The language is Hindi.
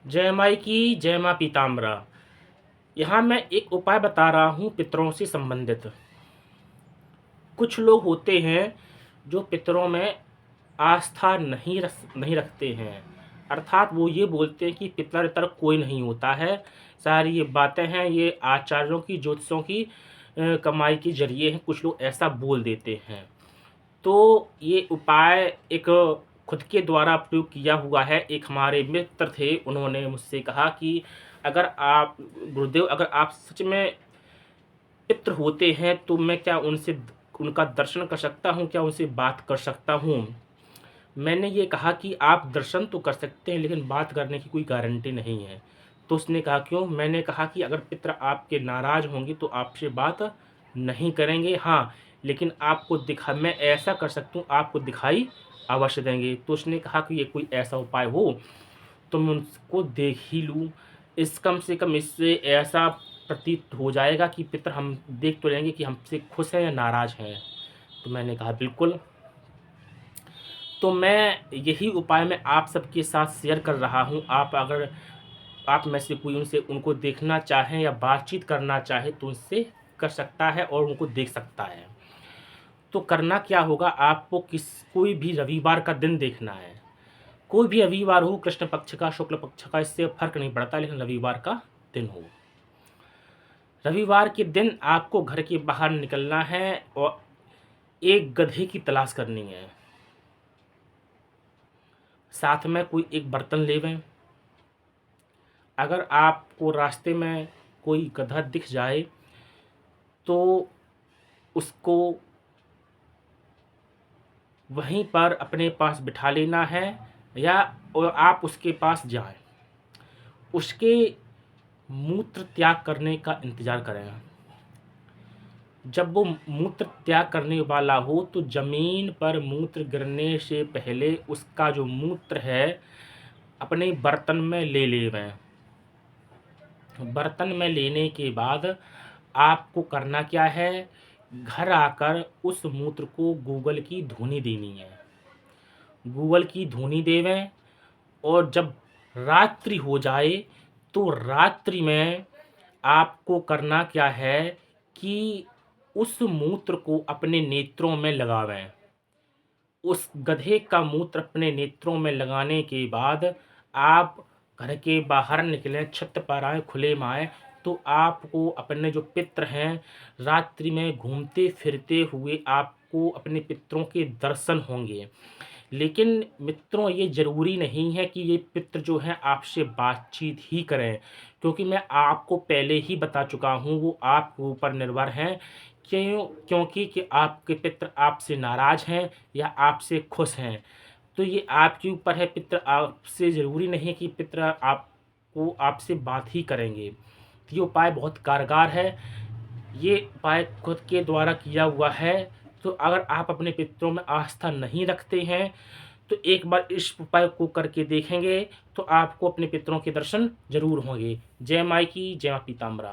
जय माई की जय माँ पीताम्बरा। यहाँ मैं एक उपाय बता रहा हूँ पितरों से संबंधित। कुछ लोग होते हैं जो पितरों में आस्था नहीं रखते हैं, अर्थात वो ये बोलते हैं कि पितर इतर कोई नहीं होता है। सारी ये बातें हैं, ये आचार्यों की ज्योतिषों की कमाई के जरिए हैं। कुछ लोग ऐसा बोल देते हैं। तो ये उपाय एक खुद के द्वारा प्रयोग किया हुआ है। एक हमारे मित्र थे, उन्होंने मुझसे कहा कि अगर आप गुरुदेव, अगर आप सच में पितृ होते हैं तो मैं क्या उनसे उनका दर्शन कर सकता हूँ, क्या उनसे बात कर सकता हूँ? मैंने ये कहा कि आप दर्शन तो कर सकते हैं, लेकिन बात करने की कोई गारंटी नहीं है। तो उसने कहा क्यों? मैंने कहा कि अगर पितृ आपके नाराज़ होंगे तो आपसे बात नहीं करेंगे। हाँ, लेकिन आपको दिखा मैं ऐसा कर सकता हूँ, आपको दिखाई अवश्य देंगे। तो उसने कहा कि ये कोई ऐसा उपाय हो तो मैं उनको देख ही लूँ। इस कम से कम इससे ऐसा प्रतीत हो जाएगा कि पितृ हम देख तो लेंगे कि हमसे खुश हैं या नाराज़ हैं। तो मैंने कहा बिल्कुल। तो मैं यही उपाय मैं आप सबके साथ शेयर कर रहा हूँ। अगर आप में से कोई उनसे उनको देखना चाहें या बातचीत करना चाहे तो उनसे कर सकता है और उनको देख सकता है। तो करना क्या होगा, आपको कोई भी रविवार का दिन देखना है। कोई भी रविवार हो, कृष्ण पक्ष का, शुक्ल पक्ष का, इससे फ़र्क नहीं पड़ता, लेकिन रविवार का दिन हो। रविवार के दिन आपको घर के बाहर निकलना है और एक गधे की तलाश करनी है। साथ में कोई एक बर्तन लेवें। अगर आपको रास्ते में कोई गधा दिख जाए तो उसको वहीं पर अपने पास बिठा लेना है, या और आप उसके पास जाएं। उसके मूत्र त्याग करने का इंतज़ार करें। जब वो मूत्र त्याग करने वाला हो तो ज़मीन पर मूत्र गिरने से पहले उसका जो मूत्र है अपने बर्तन में ले लेवें। बर्तन में लेने के बाद आपको करना क्या है, घर आकर उस मूत्र को गूगल की धुनी देनी है। गूगल की धुनी देवें और जब रात्रि हो जाए तो रात्रि में आपको करना क्या है कि उस मूत्र को अपने नेत्रों में लगावें। उस गधे का मूत्र अपने नेत्रों में लगाने के बाद आप घर के बाहर निकलें, छत पर आएँ, खुले में आएँ, तो आपको अपने जो पितृ हैं रात्रि में घूमते फिरते हुए आपको अपने पितरों के दर्शन होंगे। लेकिन मित्रों, ये ज़रूरी नहीं है कि ये पितृ जो हैं आपसे बातचीत ही करें, क्योंकि मैं आपको पहले ही बता चुका हूँ वो आपके ऊपर निर्भर हैं। क्योंकि कि आपके पितृ आपसे नाराज़ हैं या आपसे खुश हैं। तो ये आपके ऊपर है। पितृ आपसे ज़रूरी नहीं कि पितृ आपको आपसे बात ही करेंगे। तो ये उपाय बहुत कारगर है। ये उपाय खुद के द्वारा किया हुआ है। तो अगर आप अपने पितरों में आस्था नहीं रखते हैं तो एक बार इस उपाय को करके देखेंगे तो आपको अपने पितरों के दर्शन ज़रूर होंगे। जय माई की जय माँ पीताम्बरा।